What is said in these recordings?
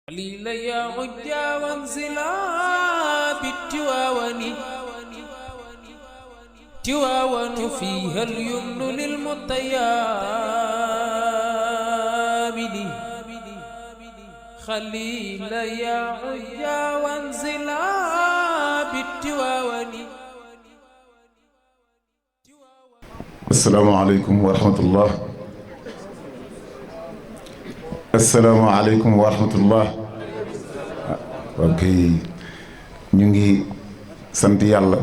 قليل يا عجا وانزلا بالتواون تواون فيها اليمن للمطيابد خليل يا عجا وانزلا بالتواون. السلام عليكم ورحمة الله. السلام عليكم ورحمة الله. ok ñu ngi sant yàlla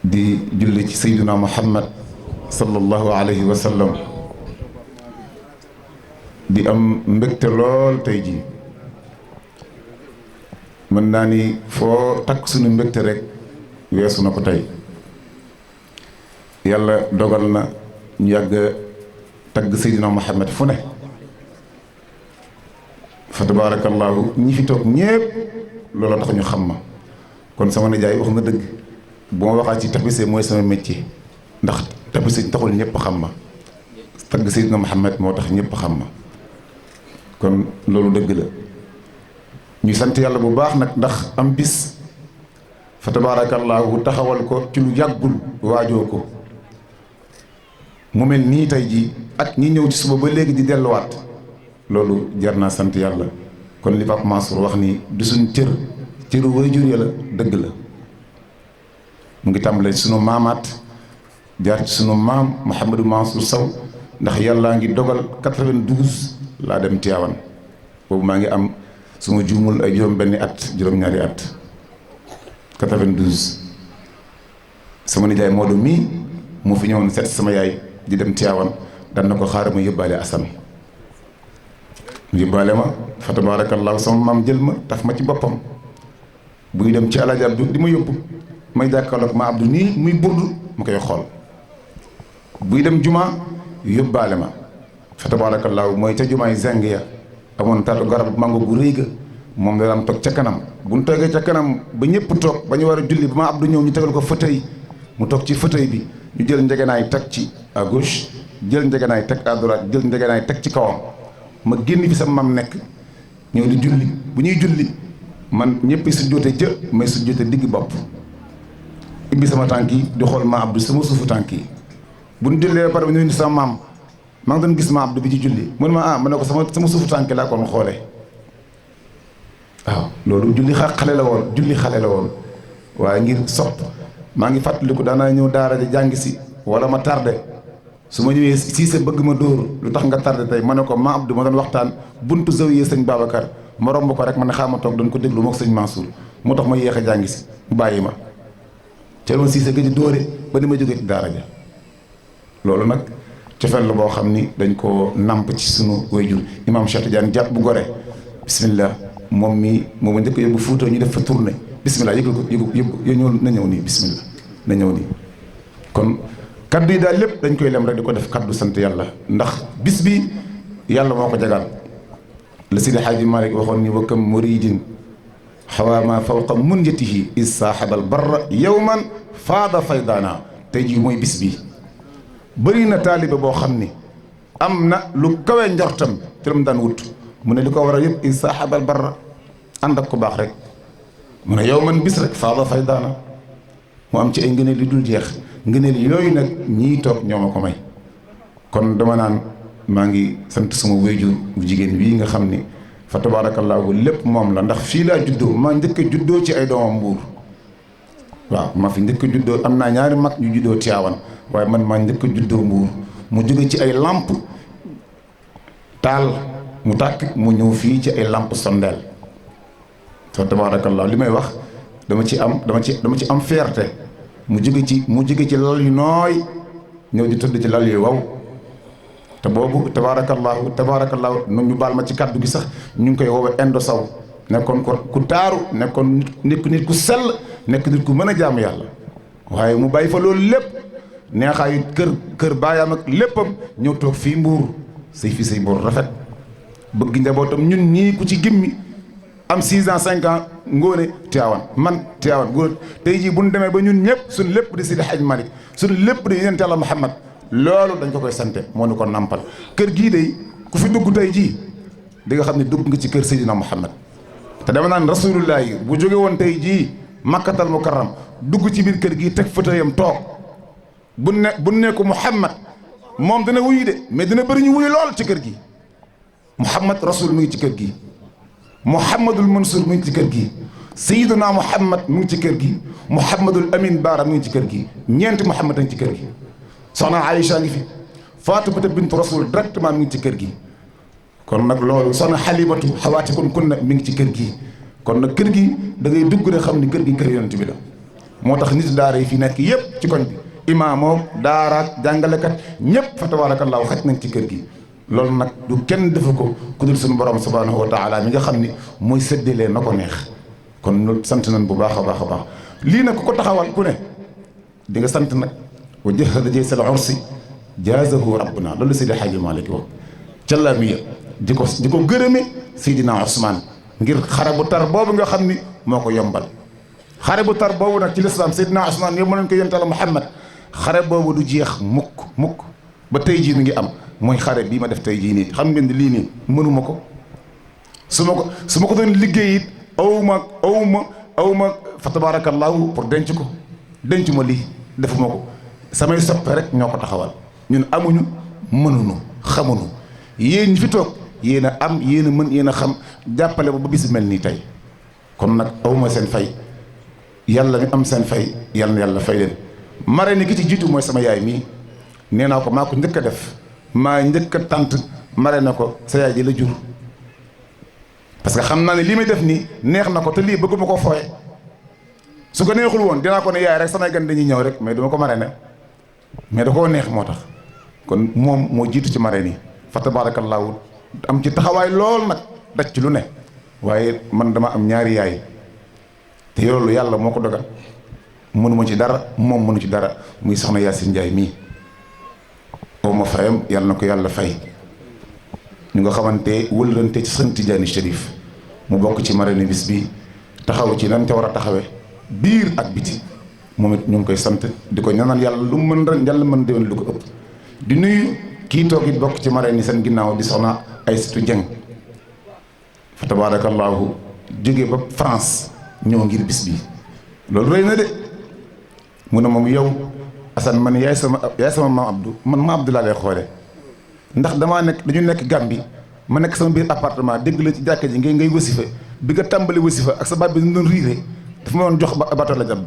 di julli ci sayyiduna Muhammad sallallahu alayhi wa sallam di am mbégte lool tey jii mën naa ni foo takk suñu mbégte rek weesu na ko tey yàlla dogal na ñu yàgg tagg sayyiduna Muhammad fu ne fa tabaarakallaahu ñi fi toog ñépp looloo tax ñu xam ma kon sama nijaay wax nga dëgg bu ma waxaat ci tapissier mooy sama métier ndax tapissier taxul ñëpp xam ma tagg Seydina Muhammad moo tax ñëpp xam ma kon loolu dëgg la ñu sant yàlla bu baax nag ndax am bis fa tabaarakallaahu taxawal ko ci lu yàggul waajoo ko mu mel nii tey jii ak ñi ñëw ci suba ba léegi di delluwaat loolu jar naa sant yàlla kon li Pape Mansour wax ni du suñ cëru waajur ya la dëgg la mu ngi tàmbalee sunu maamaat jaar ci sunu maam Mouhamadou Mansour Sow ndax yàllaa ngi dogal 92 laa dem Tivaouane boobu maa ngi am suma juumul ay juróom-benni at juróom-ñaari at 92 sama nijaay Modou mii moo fi ñëwoon seet sama yaay di dem Tivaouane daan na ko xaaral ma yóbbaale Assane mu yóbbaale ma fa tabaarakallaahu sama maam jël ma taf ma ci boppam buy dem ci Alaaji Abdou di ma yóbbu may jàkkaarloog ma Abdou nii muy burdu ma koy xool buy dem juma yóbbaale ma fa tabaarakallaahu mooy ca jumaay zeng ya amoon taatu garab mango gu rëy ga moom la daan toog ca kanam bu ñu toogee ca kanam ba ñëpp toog ba ñu war a julli ba ma Abdou ñëw ñu tegal ko fauteuil mu toog ci fauteuil bi ñu jël njegenaay teg ci à gauche jël njegenaay teg à droite jël njegenaay teg ci kawam ma génn fi sama mam nekk ñëw di julli bu ñuy julli man ñëpp su joote jë may su joote digg bopp ibbi sama tànk yi di xool ma Abdou sama suufu tànk yi bu ñu jullee ba pare ñu indi sama maam maa ngi doon gis ma Abdou bi ci julli mun ma ma ne ko sama suufu tànk laa kon xoolee waaw loolu julli xale la woon julli xale la woon waaye ngir sopp maa ngi fàttaliku daanaa ñëw daara ja jàng si wala ma tardé su ma ñëwee Cissé bëgg ma dóor lu tax nga tardé tey ma ne ko ma Abdou ma doon waxtaan buntu zawiya sëñ Babacar ma romb ko rek ma ne xaama toog doon ko déglu mook sëñ Mansour moo tax ma yéex a jàngi si mu bàyyi ma ca loolu Cissé gëj a dóore ba ni ma jógee ci daara ja loolu nag cofeel la boo xam ni dañ koo namp ci sunu wayjur imam Cheikh Tidiane jàpp bu gore bismillah moom mi moom a njëkk yóbbu Fuuta ñu def fa tournée bismillah yëgal ko yëg na ñëw nii bismillah na ñëw nii kon kaddu yi daal lépp dañ koy lem rek di ko def kaddu sant yàlla ndax bis bi yàlla moo ko jagal la Sidi Xaaji Malik waxoon ni wa kam muridin xawaama fawqa munyatihi is saaxabal barra yowman faada faydaana tey jii mooy bis bi bëri na taalibe boo xam ni am na lu kawe njortam te mu daan wut mu ne li ko war a yëpp is saaxabal barra ànd ak ko baax rek mu ne yowman bis rek faada faydaana mu am ci ay ngëneel li dul jeex ngëneel yooyu nag ñii toog ñoo ma ko may kon dama naan maa ngi sant sama wéyjur bu jigéen bii nga xam ni fa tabaarakallaahu lépp moom la ndax fii laa juddoo maa njëkk a juddoo ci ay doomam Mbuur waaw maa fi njëkk a juddoo am naa ñaari mag ñu juddoo Tiwaawan waaye man maa njëkk a juddoo Mbuur mu jóge ci ay lamp taal mu tàkk mu ñëw fii ci ay lamp sondeel fa tabaarakallaahu li may wax dama ci am fierté mu jóge ci lal yu nooy ñëw di tëdd ci lal yu waw te boobu tabaarakallaahu nu ñu baal ma ci kàddu gi sax ñu ngi koy woowe indo saw nekkoon ko ku taaru nekkoon nit ku sell nekk nit ku mën a jaamu yàlla waaye mu bàyyi fa loolu lépp neexaayu kër baayam ak léppam ñëw toog fii Mbuur say fii say Mbuur rafet bëgg njabootam ñun ñii ku ci gimmi am 6 ans 5 ans ngóone Tiwaawan man Tiwaawan góor tey jii bu ñu demee ba ñun ñëpp suñ lépp di Sidi Hadj Malick suñ lépp di yonent Yàlla Muhammad loolu dañ ko koy sante moo ñu ko nampal kër gii de ku fi dugg tey jii di nga xam ne dugg nga ci kër Seydina Muhammad te dama naan rasulullah yi bu jóge woon tey jii makkatal mukarram dugg ci biir kër gi teg fauteuilam toog bu ne ko Muhammad moom dina wuyu de mais dina bëri ñu wuyu lool ci kër gi Muhammad rasul mu ngi ci kër gi Muhammadul Mansour mu ngi ci kër gi Seydina Muhammad mu ngi ci kër gi Muhammadul Amin Baara mu ngi ci kër gi ñeenti Muhammad a ngi ci kër gi soxna Aïcha ngi fi Fatimata bintu rasul directement mu ngi ci kër gi kon nag loolu soxna Halimatu xawaati kunna mi ngi ci kër gi kon nag kër gi da ngay dugg rek xam ni kër gi kër yonent bi la moo tax nit daara yi fi nekk yëpp ci koñ bi imaamoo daaraak jàngalekat ñëpp fa tabaarakallaahu xaj nañ ci kër gi loolu nag du kenn defu ko ku dul suñu borom subhaanahu wa taala mi nga xam ni mooy séddalee na ko neex kon ñu sant nañ bu baax a baax a baax lii nag ku ko taxawal ku ne di nga sant nag wa jahada jay sal ursi jaazahu rabbuna loolu Seydi Hadji Malick wax càllamiya di ko gërëme Seydina Ousmane ngir xare bu tar boobu nga xam ni moo ko yombal xare bu tar boobu nag ci lislaam Seydina Ousmane yomb nañ ko yonent Yàlla Muhammad xare boobu du jeex mukk ba tey jii mi ngi am mooy xare bii ma def tey jii nii xam ngeen ni lii nii mënuma ko su ma ko doon liggéey it aw ma fa tabarakallahu pour denc ma lii defuma ko samay soppe rek ñoo ko taxawal ñun amuñu mënuñu xamuñu yéen ñi fi toog yéen a am yéen a mën yéen a xam jàppale ba bis mel nii tey kon nag awma seen fay yàlla mi am seen fay yàlla na yàlla fay leen mare ni ki ci jiitu mooy sama yaay mii nee naa ko maa ko njëkk a def maa njëkk a tant mare na ko sa yaay ji la jur parce que xam naa ne lii may def nii neex na ko te lii bëgguma ko fooye su ko neexul woon dinaa ko ne yaay rek samay gan dañuy ñëw rek mais duma ko mare ne mais da koo neex moo tax kon moom moo jiitu ci mare nii fa tabaarakallaahu am ci taxawaay lool nag daj ci lu ne waaye man dama am ñaari yaay te loolu yàlla moo ko dogal mënuma ci dara moom mënu ci dara muy soxna Yacine Ndiaye mii oo ma fayam yàlla na ko yàlla fay ñu nga xamante wëlërante ci sëñ Tidiane Chérif mu bokk ci marraine bis bi taxaw ci nan ca war a taxawe biir ak biti moom it ñu ngi koy sant di ko ñaanal yàlla lu mën ren yàlla mën déwén lu ko ëpp di nuyu kii toog it bokk ci marraine yi seen ginnaaw di soxna Aïssatou Dieng fa tabaarakallaahu jóge ba France ñëw ngir bis bi loolu rëy na de mu ne moom yow Assane man yaay sama maam Abdou man ma Abdou laa lay xoole ndax dañu nekk Gambie ma nekk sama biir appartement dégg la ci jàkka ji ngay wasifa bi nga tàmbali wasifa ak sa baat bi ñu doon riire dafa ma doon jox bato la jàpp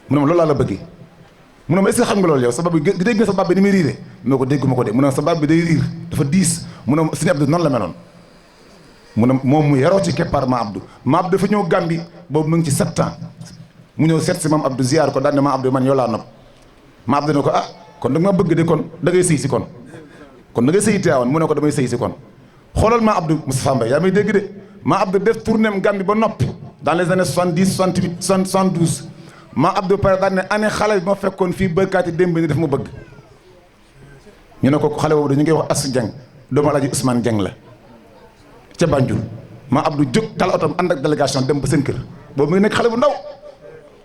mu ne ma loolu laa la bëggee mu ne ma est-ce que xam nga loolu yow sa baat bi dégg nga sa baat bi ni muy riire mu ne ko dégguma ko de mu ne sa baat bi day riir dafa diis mu ne sëñ Abdou noonu la meloon mu ne moom mu yaroo ci keppaar ma Abdou dafa ñëw Gambie boobu mu ngi ci 7 ans mu ñëw seet si maam Abdou ziar ko daan ne ma Abdou man yow laa nopp ma Abdou ne ko kon da nga ma bëgg de kon da ngay sëy si kon da ngay sëy Tiwaawan mu ne ko damay sëy si kon xoolal ma Abdou Moustapha Mbaye yaa may dégg de ma Abdou def tournéem Gambie ba noppi dans les années 70 68 72 ma Abdou pare daan ne année xale bi ma fekkoon fii bëkkaati démb ni daf ma bëgg ñu ne ko xale boobu dañu ngi wax Assou Dieng doomu Alaaji Ousmane Dieng la ca Banjul ma Abdou jóg tal otom ànd ak délégation dem ba seen kër boobu mu ngi nekk xale bu ndaw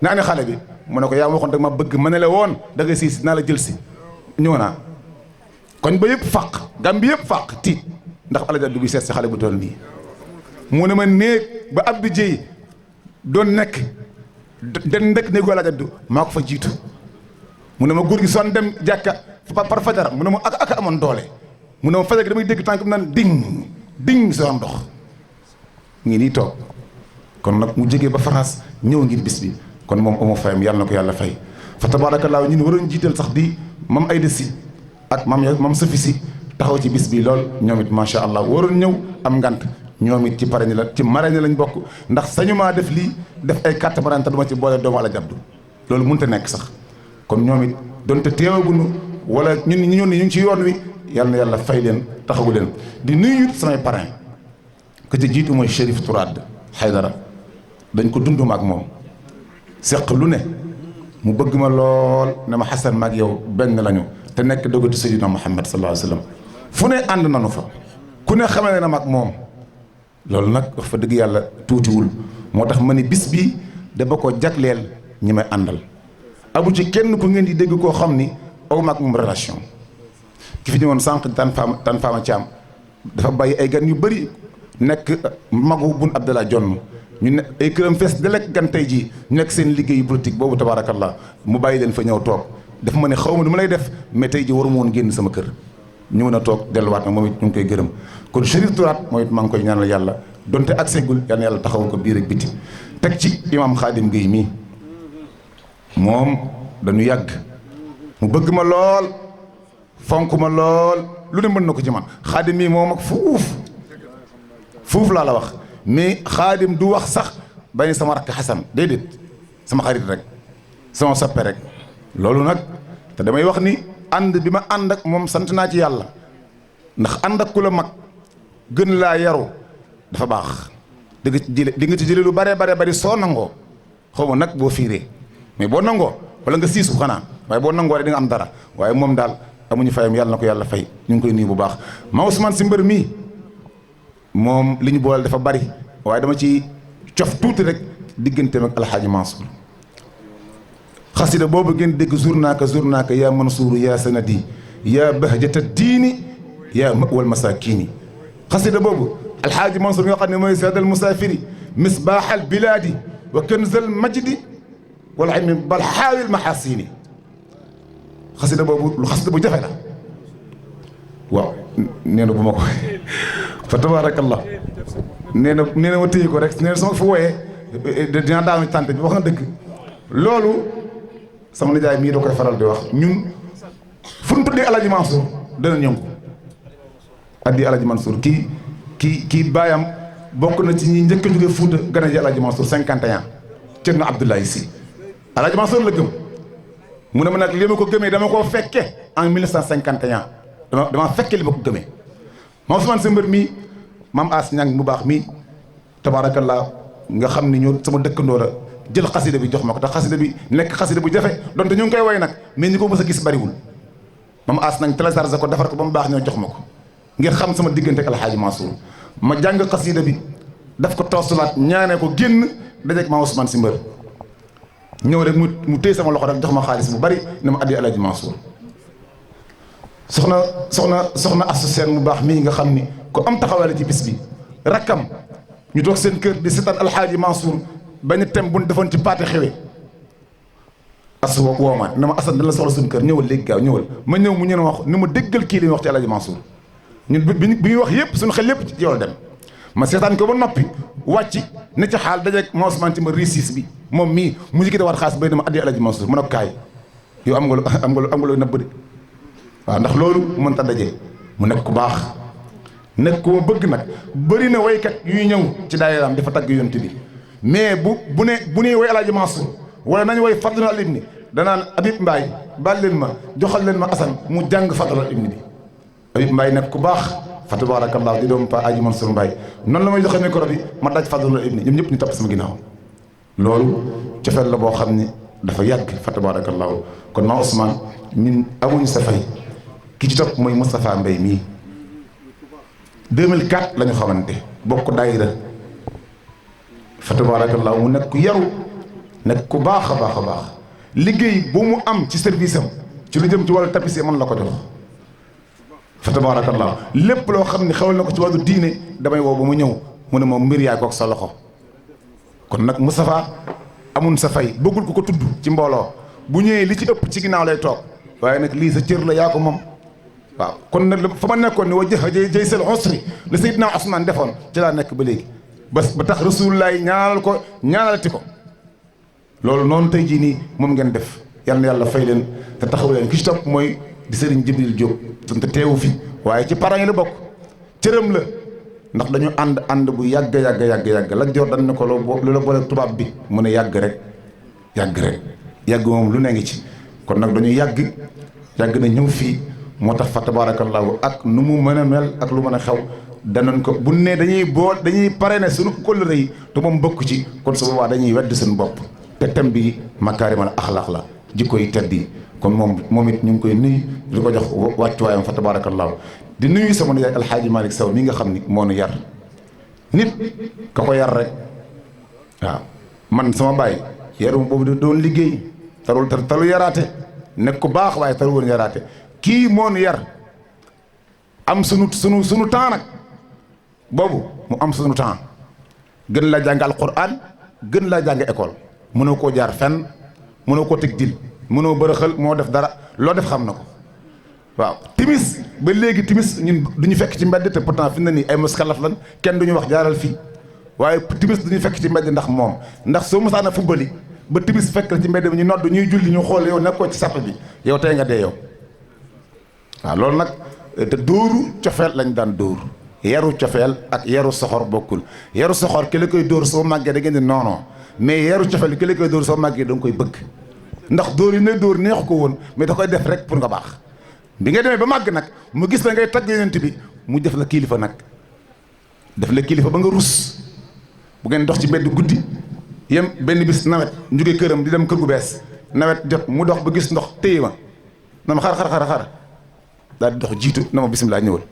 ne année xale bi mu ne ko yaa ma waxoon da ma bëgg ma ne la woon da ngay sii si naa la jël si ñëw naa koñ ba yëpp fàq Gambie yëpp fàq tiit ndax Alaaji Abdou bi seet si xale bu toll nii mu ne ma néeg ba Abdou Dieye doon nekk den ndekk néegu Alaaji Abdou maa ko fa jiitu mu ne ma góor gi soon dem jàkka par fajar mu ne ma ak amoon doole mu ne ma fajar gi damay dégg tànk bi naan ding soon ndox ngi nii toog kon nag mu jógee ba France ñëw ngir bis bi kon moom amoo fayam yàlla na ko yàlla fay fa tabaarakallaahu ñun waroon jiital sax di mam Ayda Si ak mam Safi Si taxaw ci bis bi lool ñoom it macha allah waroon ñëw am ngant ñoom it ci parrain la ci marraine lañ bokk ndax sañu maa def lii def ay carte marraine te duma ci boole doomu Alaaji Abdou loolu mënut a nekk sax kon ñoom it donte teewaguñu wala ñun ñu ngi ci yoon wi yàlla na yàlla fay leen taxawu leen di nuyu samay parrain que ci jiitu mooy Chérif Tourade Haydara dañ ko dunduma ak moom seq lu ne mu bëgg ma lool ne ma Xasan maag yow benn lañu te nekk dogatu Sayyidina Muhammad sallallahu alayhi wa sallam fu ne ànd nanu fa ku ne xamee na mag moom loolu nag wax fa dëgg yàlla tuutiwul moo tax ma ni bis bi dama ko jagleel ñi may àndal amu ci kenn ku ngeen di dégg koo xam ni aw mag moom relation ki fi ñëwoon sànq tan faama Thiam dafa bàyyi ay gan yu bëri nekk magu bun Abdallah Jonn ñu ne ay këram fees delek gan tey jii ñu nekk seen liggéeyu politique boobu tabaarakallah mu bàyyi leen fa ñëw toog dafa ma ne xaw ma du ma lay def mais tey jii waruma woon génn sama kër ñu mën a toog delluwaat na moom it ñu ngi koy gërëm kon Chérif Tourate moom it maa ngi koy ñaanal yàlla donte ak seggul yal na yàlla taxawal ko biir ak biti teg ci imam Khadim Gueye mii moom dañu yàgg mu bëgg ma lool fonk ma lool lu ne mën na ko ci man Khadim mii moom ak fuuf laa la wax mais Khadim du wax sax ba ni sama rakk Xasan déedéet sama xarit rek sama soppe rek loolu nag te damay wax ni ànd bi ma ànd ak moom sant naa ci yàlla ndax ànd ak ku la mag gën laa yaru dafa baax di nga ci jële lu bare bari soo nangoo xaw ma nag boo fiiree mais boo nangoo wala nga siisu xanaa waaye boo nangoo rek di nga am dara waaye moom daal amuñu fayam yàlla na ko yàlla fay ñu ngi koy nuyu bu baax ma Ousmane si mbër mii moom li ñu boole dafa bari waaye dama ci cof tuuti rek digganteem ak alxaaji Mansour xasida boobu ngeen dégg zurnaaka yaa Mansuuru yaa sanadi yaa bahjata diini yaa mawal masakini xasida boobu alxaaji Mansour nga xam ne mooy saadal musaafiri misbaaxal bilaadi wa kanzal majdi wal ilmi bal xaawil maxaasini xasida boobu lu xasida bu jafe la waaw nee na bu ma ko fa tabaarakallah nee na ma téye ko rek nee na sama fa wooyee dinaa daanu tànt bi wax na dëgg loolu sama nijaay mii da koy faral di wax ñun fu ñu tuddee Alaaji Mansour dana ñëw addi Alaaji Mansour kii baayam bokk na ci ñi njëkk a jóge Fuuta gën a ji Alaaji Mansour 51 Cerno Abdoulaye Sy Alaaji Mansour la gëm mu ne ma nag li ma ko gëmee dama koo fekke en 1951 dama fekke li ma ko gëmee ma Ousmane Sy mbër mii maam As Ñang mu baax mii tabaarakallaa nga xam ni ñoo sama dëkkandoo la jël xasida bi jox ma ko te xasida bi nekk xasida bu jafe donte ñu ngi koy woy nag mais ñi ko mës a gis bariwul maam As Ñang téléchargé ko defar ko ba mu baax ñoo jox ma ko ngir xam sama diggante ak Alxaaji Mansour ma jàng xasida bi daf ko toosulaat ñaanee ko génn dajeeg maam Ousmane Sy mbër ñëw rek mu téye sama loxo rek jox ma xaalis bu bari ne ma addi Alaaji Mansour soxna Asu Seen mu baax mii nga xam ni ko am taxawaale ci bis bi rakkam ñu toog seen kër di seetaan Alxaaji Mansour bañ tem bu ñu defoon ci paate xewe asu woo ma ne ma Asan dana la soxla suñu kër ñëwal léegi gaaw ñëwal ma ñëw mu ñëw wax ni ma déggal kii li ñuy wax ci Alaaji Mansour ñun bi ñuy wax yëpp suñu xel lépp ci yow dem ma seetaan ko ba noppi wàcc ne ci xaal dajeeg ma Ousmane ci ma réussite bi moom mii mu ngi war xaas bay dama addi Alaaji Mansour mu ne ko kaay yow am nga loo nëbb de waaw ndax loolu mënta daje mu nekk ku baax nekk ku ma bëgg nag bëri na waykat yuy ñëw ci daayiraam dafa tagg yonent bi mais bu ne way Alaaji Mansour wala nañu way Fadlul Ibni danaan Habib Mbaye baal leen ma joxal leen ma Assane mu jàng Fadlul Ibni bi Habib Mbaye nekk ku baax fa tabarakallah di doom pa Aji Mansour Mbaye noonu la may joxe micro bi ma daj Fadlul Ibni ñoom ñëpp ñu topp sama ginnaaw loolu cofeel la boo xam ni dafa yàgg fa tabarakallahu kon ma Ousmane ñun amuñu sa fay ki ci topp mooy Moustapha Mbaye mii 2004 la ñu xamante bokk daayira fa tabarakallahu mu nekk ku yaru nekk ku baax a baax liggéey bu mu am ci service am ci lu jëm ci wàllu tapissier man la ko jox fa tabarakallahu lépp loo xam ne xewal na ko ci wàllu diine damay woo ba mu ñëw mu ne moom mbir yaay kook sa loxo kon nag Moustapha amun sa fay bëggul ko tudd ci mbooloo bu ñëwee li ci ëpp ci ginnaaw lay toog waaye nag lii sa cër la yaa ko moom waaw kon nag fa ma nekkoon ni wa jëy sel usri la Seydina Ousmane defoon ci laa nekk ba léegi ba tax Rasulullah ñaanal ko ñaanalati ko loolu noonu tey jii nii moom ngeen def yal na yàlla fay leen te taxaw leen ki ci topp mooy di Serigne Jibril Diop te teewu fi waaye ci parents yi la bokk cëram la ndax dañu ànd bu yàgg la jor dañ ne ko lu la boole tubaab bi mu ne yàgg rek moom lu ne ngi ci kon nag dañu yàgg na ñëw fii moo tax fa tabarakallahu ak nu mu mën a mel ak lu mën a xew danañ ko bu ne dañuy pare ne suñu kóllëre yi te moom bokk ci kon su boobaa dañuy wedd suñu bopp te thème bi makaarimal axlaaq la jikko yi tedd yi kon moom it ñu ngi koy nuyu di ko jox wàccuwaayam fa tabarakallahu di nuyu sama nijaay Alxaaji Malick Sow mi nga xam ni moo nu yar nit ka ko yar rek waaw man sama baay yarum boobu da doon liggéey talu yaraate nekk ku baax waaye talu woon yaraate kii moo nu yar am sunu temps nag boobu mu am sunu temps gën laa jàng alquran gën laa jàng école mënoo koo jaar fenn mënoo koo teg dil mënoo bërëxal moo def dara loo def xam na ko waaw timis ba léegi timis ñun du ñu fekk ci mbedd te pourtant fi na nii ay muskalaf lan kenn du ñu wax jaaral fii waaye timis du ñu fekk ci mbedd ndax moom ndax soo mosaana fubbali ba timis fekk la ci mbedd bi ñu nodd ñuy julli ñu xool yow nekkoo ci sàpp bi yow tey nga dee yow waaw loolu nag te dóoru cofeel lañ daan dóor yaru cofeel ak yaru soxor bokkul yaru soxor ki la koy dóor soo màggee da ngeen di noonoo mais yaru cofeel ki la koy dóor soo màggee da nga koy bëgg ndax dóor yi ne dóor neexu ko woon mais da koy def rek pour nga baax bi nga demee ba màgg nag mu gis la ngay tagg yonent bi mu def la kilifa nag def la kilifa ba nga rus bu ngeen dox ci mbedd guddi yem benn bis nawet jóge këram di dem kër gu bees nawet jot mu dox ba gis ndox téye ma na ma xar daal di dox jiitu na ma bisimilah ñëwal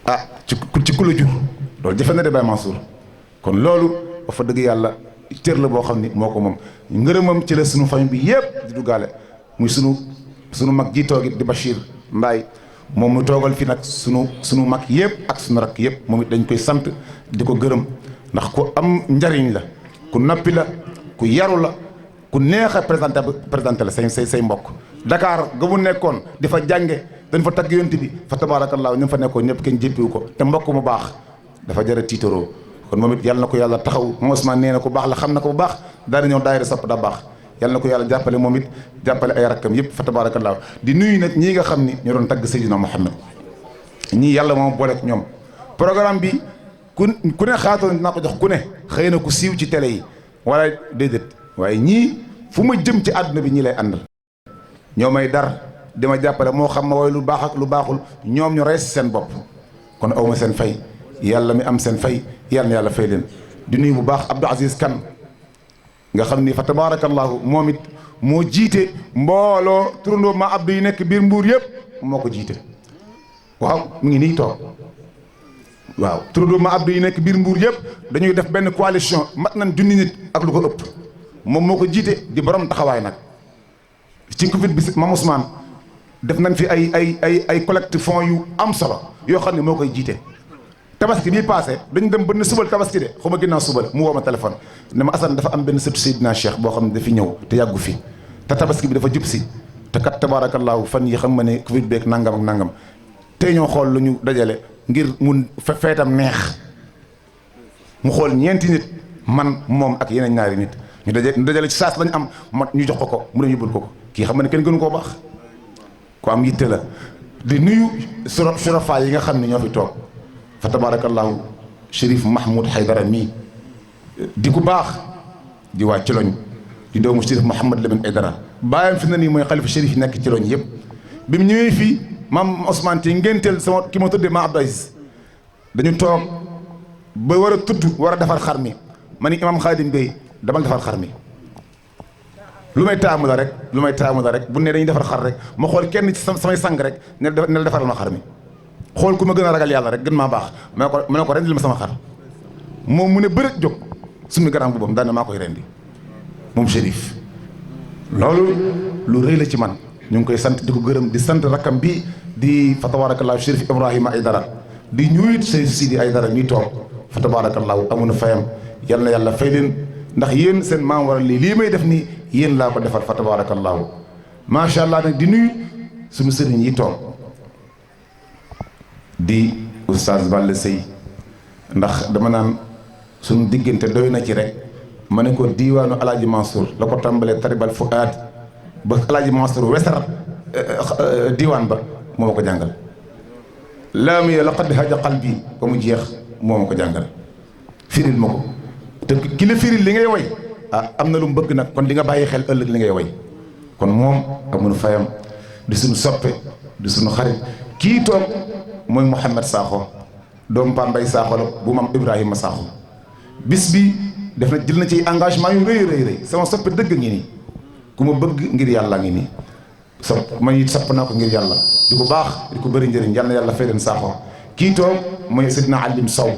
ah ci ku la jur loolu jafe na de Baye Mansour kon loolu ba fa dëgg yàlla cër la boo xam ni moo ko moom ngërëmam ci la sunu famille bi yëpp di duggaale muy sunu mag ji toogit di Bachir Mbaye moom mu toogal fi nag sunu mag yëpp ak sunu rakk yëpp moom it dañ koy sant di ko gërëm ndax ku am njariñ la ku noppi la ku yaru la ku neex a présenté la say mbokk Dakar ga mu nekkoon di fa jànge dañ fa tagg yonent bi fa tabaarakallaahu ñu fa nekkoon ñëpp kenn jéppiwu ko te mbokk mu baax dafa jar a tiitaroo kon moom it yàlla na ko yàlla taxaw Ousmane nee na ko baax la xam na ko bu baax daal di ñëw daayira sopp da baax yàlla na ko yàlla jàppale moom it jàppale ay rakkam yëpp fa tabaarakallaahu di nuyu nag ñii nga xam ni ñoo doon tagg Seydina Muhammad ñii yàlla moom boole ak ñoom programme bi ku ne xaatoon dinaa ko jox ku ne xëy na ku siiw ci télé yi wala déedéet waaye ñii fu ma jëm ci àdduna bi ñii lay àndal ñoo may dar dima jàppale moo xam ma woy lu baax ak lu baaxul ñoom ñu rees seen bopp kon awma seen fay yàlla mi am seen fay yàlla na yàlla fay leen di nuyu bu baax Abdou Aziz Kane nga xam ni fa tabarakallahu moom it moo jiite mbooloo turandoo ma Abdou yi nekk biir Mbuur yëpp moo ko jiite waaw mu ngi nii toog waaw turandoo ma Abdou yi nekk biir Mbuur yëpp dañuy def benn coalition mat nañ junni nit ak lu ko ëpp moom moo ko jiite di borom taxawaay nag ci Covid bi Mame Ousmane def nañ fi ay collecte fonds yu am solo yoo xam ne moo koy jiite tabaski bii passé dañu dem ba ne subal tabaski de xaw ma ginnaaw subal mu woo ma téléphone ne ma Assane dafa am benn sëtu Seydina Cheikh boo xam ne dafi ñëw te yàggu fi te tabaski bi dafa jub si te kat tabaarakallaahu fan yi xam nga ne Covid beeg nangam ak nangam tey ñoo xool lu ñu dajale ngir mun feetam neex mu xool ñeenti nit man moom ak yeneen ñaari nit ñu dajale ci saas lañ am ñu jox ko mu dem yóbbul ko kii xam nga ne kenn gënu koo baax ku am yitte la di nuyu surafa yi nga xam ne ñoo fi toog fa tabarakallahu Chérif Mahmoud Haydara mii di ku baax di waa Ciloñ di doomu Chérif Mouhamad Lamine Aydara bàyyam fi na nii mooy xalifa Chérif yi nekk Ciloñ yëpp bi mu ñëwee fii maam Ousmane ci ngénteel sama ki ma tuddee ma Abdou Aziz dañu toog ba war a tudd war a defar xar mi ma ni imam Khadim Bey damal defar xar mi lu may taamu la rek bu ne dañuy defar xar rek ma xool kenn ci samay sang rek ne la defaral ma xar mi xool ku ma gën a ragal yàlla rek gën maa baax ma ne ko rendil ma sama xar moom mu ne bërët jóg summi garam bu bam daane maa koy rendi moom Chérif loolu lu rëy la ci man ñu ngi koy sant di ko gërëm di sant rakkam bi di fa tabarakallahu Chérif Ibrahima Aydara di ñuy Chérif Sidi Aydara ñuy toog fa tabarakallahu amuñu fayam yal na yàlla fay leen ndax yéen seen maam waral lii may def nii yéen laa ko defal fa tabarakallahu macha allah nag di nuyu suñu sëriñ yi toog di oustaz Balla Sey ndax dama naan suñu diggante doy na ci rek ma ne ko diiwaanu alaaji Mansour la ko tàmbalee taribal fuaad ba alaaji Mansour wesar diiwaan ba moo ma ko jàngal laami laqad haja qalbi ba mu jeex moo ma ko jàngal firil ma ko te ki la firil li ngay way am na lu mu bëgg nag kon di nga bàyyi xel ëllëg li ngay way kon moom amuñu fayam di suñu soppe di suñu xarit kii toog mooy Mouhamed Sakho doomu Pa Mbay Sakho la bu mam Ibrahima Sakho bis bi def na jël na ci engagement yu rëy sama soppe dëgg ngi nii ku ma bëgg ngir yàlla ngi nii sopp man it sopp naa ko ngir yàlla di ko baax di ko bëri njëriñ yal na yàlla fay leen Sakho kii toog mooy Seydina Alim Sow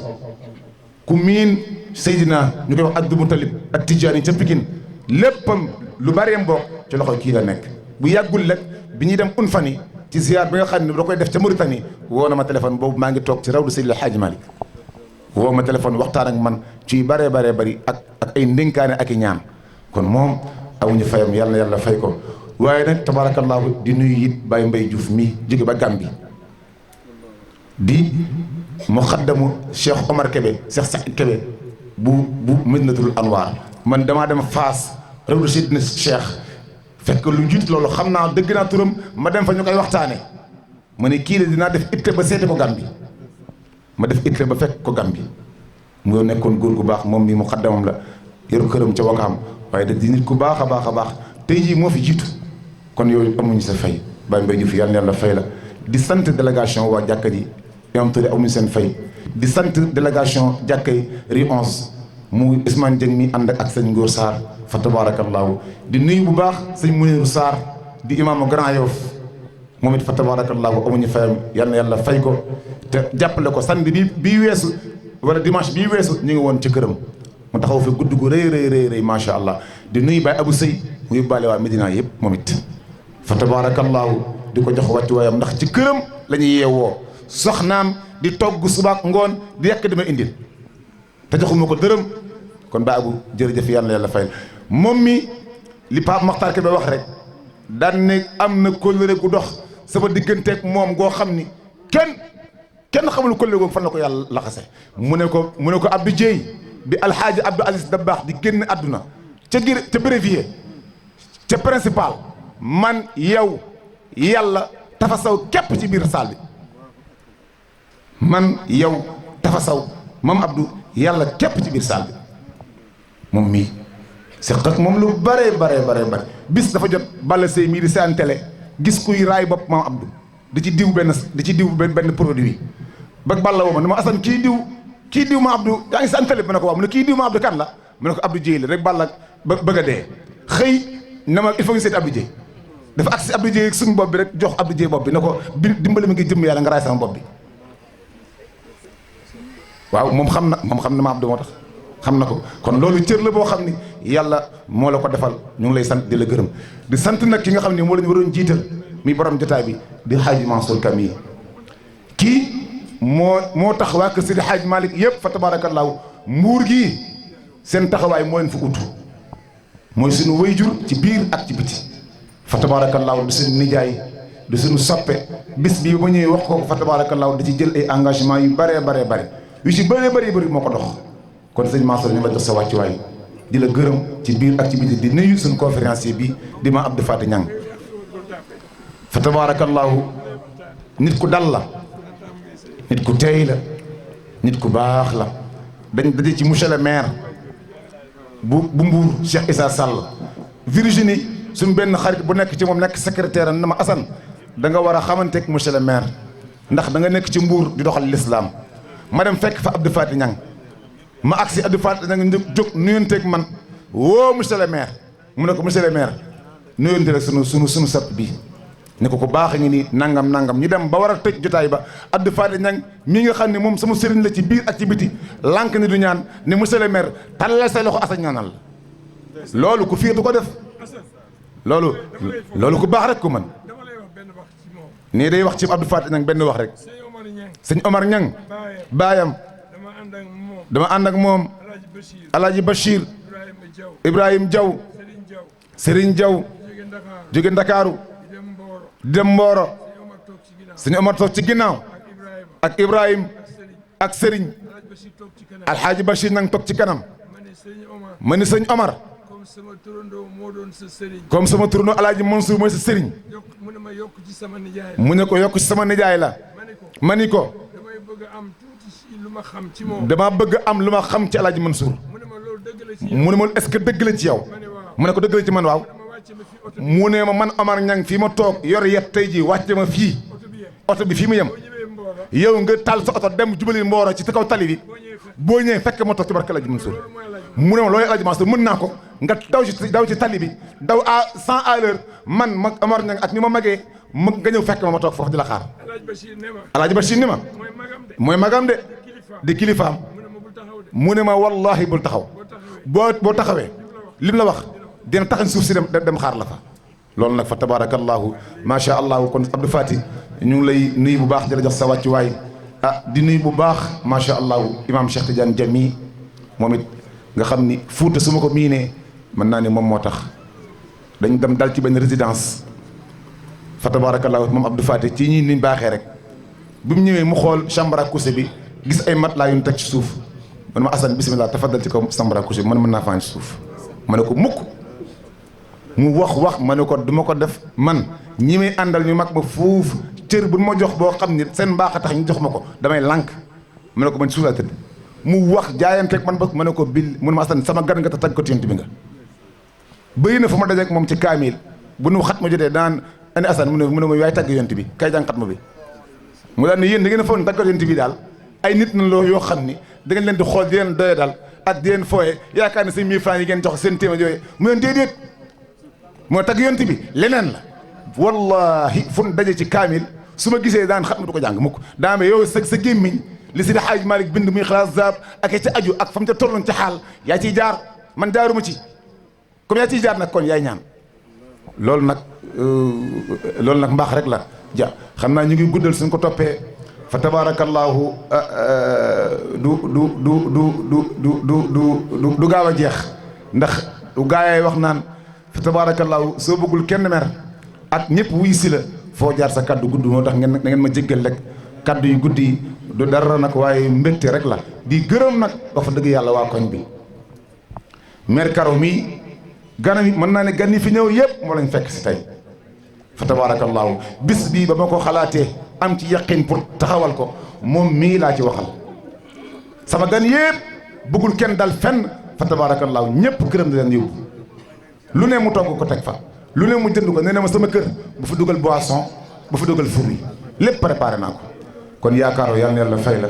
ku miin Seydina ñu koy wax Abdou Moutalib ak Tidiane ca Pikine léppam lu bëree mbokk ci loxo kii la nekk bu yàggul rek bi ñuy dem un fan yi ci ci ziar bi nga xam ne da koy def ca Mauritanie woo na ma téléphone boobu maa ngi toog ci rawdu Seydi El Hadji Malick woo ma téléphone waxtaan ak man ci bare bari ak ay ndénkaane ak i ñaan kon moom amuñu fayam yàlla na yàlla fay ko waaye nag tabaarakallaahu di nuyu it Baye Mbaye Diouf mi jóge ba Gambie di muxaddamu Cheikh Omar Kébé Cheikh Saïd Kébé bu Medinatul Anwar man damaa dem Faas rawdu Seydina Cheikh fekk lu jiit loolu xam naa dëgg naa turam ma dem fa ñu koy waxtaane ma ne kii la dinaa def itte ba seeti ko Gambie ma def itte ba fekk ko Gambie mu nekkoon góor gu baax moom mi muxaddamam la yoru këram ca Wakaam waaye da di nit ku baax a baax a baax tey jii moo fi jiitu kon yooyu amuñu sa fay Baye Mbaye Diouf yàlla na yàlla fay la di sant délégation waa jàkka ji imam Touré amuñu seen fay di sant délégation jàkkay Rue 11 mu Ousmane Dieng mi ànd ak sëñ Ngor Sarr fa tabarakallahu di nuyu bu baax sëñ Muniru Sarr di imaamu Grand Yoff moom it fa tabarakallahu amuñu fayam yàlla na yàlla fay ko te jàppale ko samedi bii weesu wala dimanche bii weesu ñu ngi woon ci këram mu taxaw fi gudd gu rëy macha allah di nuyu Baye Abou Sey mu yóbbaale waa Medina yëpp moom it fa tabarakallahu di ko jox wàccu waayam ndax ci këram la ñuy yeewoo soxnaam di togg subaak ngoon di yekk dama indil te joxuma ko dërëm kon Baye Abou jërëjëf yàlla na yàlla fay moom mi li Pape Makhtar Kébé wax rek daan ne am na kóllëre gu dox sama digganteeg moom goo xam ni kenn xamul kóllëre googu fan la ko yàlla laxase mu ne ko Abdou Dieye bi alxaaji Abdou Aziz Dabakh di génn àdduna ca Brévier ca principal man yow yàlla Tafa Saw képp ci biir saal bi man yow Tafa Saw mam Abdou yàlla képp ci biir saal bi moom mii seq ak moom lu bare bis dafa jot Balla Seye mii di seen télé gis kuy raay bopp mam Abdou di ci diw benn produit ba Balla woo ma ne ma Assane kii diw ma Abdou yaa ngi seen télé bi ma ne ko waaw mu ne kii diw ma Abdou kan la mu ne ko Abdou Dieye la rek Balla bëgg a dee xëy na ma il faut ñu seeti Abdou Dieye dafa agsi Abdou Dieye suñu bopp bi rek jox Abdou Dieye bopp bi ne ko dimbali mi ngi jëm yàlla nga raay sama bopp bi waaw moom xam na ma Abdou moo tax xam na ko kon loolu cër la boo xam ni yàlla moo la ko defal ñu ngi lay sant di la gërëm di sant nag ki nga xam ne moo lañu waroon jiital mi borom jotaay bi di Hadji Mansour Kam yi kii moo tax waa kër Seydi Hadji Malick yëpp fa tabaarakallaahu mbuur gii seen taxawaay moo leen fa ut mooy suñu wayjur ci biir ak ci biti fa tabaarakallaahu di suñu nijaay di suñu soppe bis bii ba ñëwee wax ko fa tabaarakallaahu di ci jël ay engagement yu bare yu ci bëri moo ko dox kon sëñ Mansour ñu la jox sa wàccuwaay di la gërëm ci biir ak ci biti di nuyu suñu conférencier bi di ma Abdou Faty Niang fa tabaarakallaahu nit ku dal la nit ku teey la nit ku baax la dañ daje ci monsieur le maire bu Mbour Cheikh Issa Sall Virginie suñ benn xarit bu nekk ci moom nekk secrétaire am na ma Assane da nga war a xamanteeg monsieur le maire ndax da nga nekk ci Mbour di doxal l'islam ma dem fekk fa Abdou Faty Niang ma agsi Abdou Faty Niang jóg nuyonteeg man woo monsieur le maire mu ne ko monsieur le maire nuyonte rek sunu sapp bi ne ko baax ngi nii nangam ñu dem ba war a tëj jotaay ba Abdou Faty Niang mii nga xam ne moom sama sëriñ la ci biir ak ci biti lànk ni du ñaan ne monsieur le maire tàllal say loxo Assane ñaanal la loolu ku fiir du ko def loolu ku baax rek ku man nii day wax ci Abdou Faty Niang benn wax rek sëñ Omar Niang baayam dama ànd ak moom Alaaji Bachir Ibrahim Diaw Serigne Diaw jóge Ndakaaru di dem Mboro sëñ Omar toog ci ginnaaw ak Ibrahim ak Serigne Alxaaji Bachir Niang toog ci kanam ma ni sëñ Omar comme sama turandoo Alaaji Mansour mooy sa Serigne mu ne ko yokk ci sama nijaay la ma ni ko dama bëgg am lu ma xam ci Alaaji Mansour mu ne ma est-ce que dëgg la ci yow mu ne ko dëgg la ci man waaw mu ne ma man Omar Niang fii ma toog yor yet tey jii wàcce ma fii oto bi fii mu yem yow nga taal sa oto dem jubali Mboro ci kaw tali bi boo ñëwee fekk ma toog ci barke Alaaji Mansour mu ne ma loolu Alaaji Mansour mën naa ko nga daw ci tali bi daw à 100 à l'heure man ma Omar Niang ak ni ma magee nga ñëw fekk ma toog foofu di la xaar Alaaji Bachir ni ma mooy magam de di kilifaam mu ne ma wallahi bul taxaw boo taxawee lim la wax dina taxañ suuf si dem xaar la fa loolu nag fa tabarakallahu macha allah. kon Abdou Fati ñu ngi lay nuyu bu baax di la jox sa wàccuwaay di nuyu bu baax macha allah imaam Cheikh Tidiane Jami moom it nga xam ni Fuuta su ma ko miinee mën naa ne moom moo tax dañ dem dal ci benn résidence fa tabarakallahu moom Abdou Fati ci ñi niñ baaxee rek bi mu ñëwee mu xool chambre à coucher bi gis ay matelas yu ñu teg ci suuf man ma Assane bisimilah tafaddal ci kaw chambre à coucher bi man mën naa faan ci suuf ma ne ko mukk mu wax ma ne ko du ma ko def man ñi may àndal ñu mag ma fuuf cër bu ma jox boo xam ni seen mbaax a tax ñu jox ma ko damay lànk ma ne ko man suuf laa tëdd mu wax jaayanteeg man ba ma ne ko bil mun ma Assane sama gan nga te tag ko tient bi nga bëri na fu ma dajeeg moom ci kaamil bu nu xat ma jotee daan ani Assane mu ne ma yaay tagg yont bi kay jàng xat ma bi mu daan ne yéen da ngeen a foog ne tagg yont bi daal ay nit na loo yoo xam ni da ngeen leen di xool di leen doye daal ak di leen fooye yaakaar ne seen 1000 francs yi ngeen jox seen téeméer yooyu mu leen déedéet moo tagg yont bi leneen la wallahi fu nu daje ci kaamil su ma gisee daan xat ma du ko jàng mukk daa yow sa gémmiñ li si di Xaaj Malik bind muy xalaas zaab ak ca aju ak fa mu ca tolloon ca xaal yaa ciy jaar man jaaruma ci comme yaa ciy jaar nag kon yaay ñaan loolu nag mbaax rek la ja xam naa ñu ngi guddal suñ ko toppee fa tabarakallahu du gaaw a jeex ndax du gaayaay wax naan fa tabarakallahu soo bëggul kenn mer ak ñëpp wuy si la foo jaar sa kaddu gudd moo tax ngeen ma jéggal rek kaddu yu guddi yi du dara nag waaye mbégte rek la di gërëm nag wax fa dëgg yàlla waa koñ bi maire Karo mi ganam yi mën naa ne gan yi fi ñëw yëpp moo lañ fekk si tey fa tabarakallahu bis bii ba ma ko xalaatee am ci yaqin pour taxawal ko moom mii laa ci waxal sama gan yëpp bëggul kenn dal fenn fa tabarakallahu ñëpp këram di leen yóbbu lu ne mu togg ko teg fa lu ne mu jënd ko nee na ma sama kër bu fa dugal boisson bu fa dugal fruit lépp préparé naa ko kon yaakaaroo yal na yàlla fay la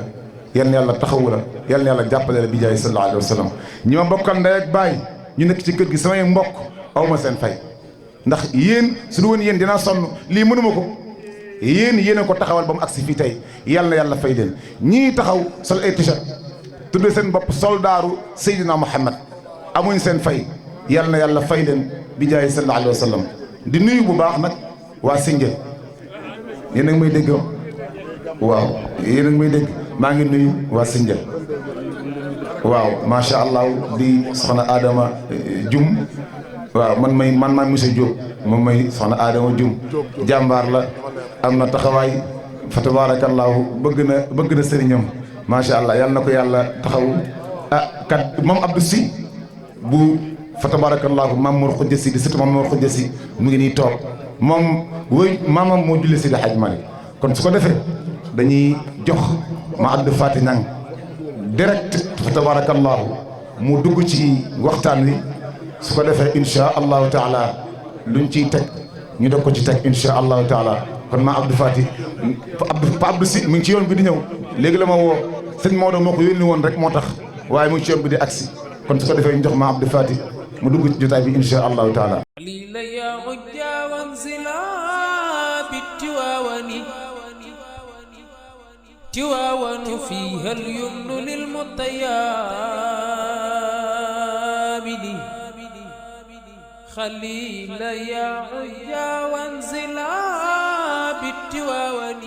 yal na yàlla taxawu la yal na yàlla jàppale la bi jaay sallallahu alayhi wa sallam ñi ma bokkal ndey ak baay ñu nekk ci kër gi samay mbokk aw ma seen fay ndax yéen su du woon yéen dinaa sonn lii mënuma ko yéen a ko taxawal ba mu agsi fii tey yal na yàlla fay leen ñii taxaw sol ay t-shirt tuddee seen bopp soldaaru Seydina Muhammad amuñ seen fay yal na yàlla fay leen bi jaay sallallahu alayhi wa sallam di nuyu bu baax nag waa Sindia yéen a ngi may dégg waaw yéen a ngi may dégg maa ngi nuyu waa Sindia waaw macha allah di soxna Adama Jum waaw man maa monsieur Diop moom may soxna Adama Jum jàmbaar la am na taxawaay fa tabarakallahu bëgg na sëriñam macha allah yàlla na ko yàlla taxaw kat moom Abdou Sy bu fa tabarakallahu maam Mor Khoudia Sy di surtout maam Mor Khoudia Sy mu ngi nii toog moom woy maamam moo julli si di Hadj Malick kon su ko defee dañuy jox ma Abdou Fati Niang direct fa tabarakallahu mu dugg ci waxtaan wi su ko defee insha allahu taala luñ ciy teg ñu dog ko ci teg insha allahu taala kon ma Abdou Fati pa Abdou Sy mu ngi ci yoon bi di ñëw léegi la ma woo sëñ Maodo moo ko yónni woon rek moo tax waaye mu ngi ci yoon bi di agsi kon su ko defee ñu jox ma Abdou Fati mu dugg ci jotaay bi insha allahu taala تواون فيها اليمن للمطيابد خليل يا عيا وانزلا بالتواون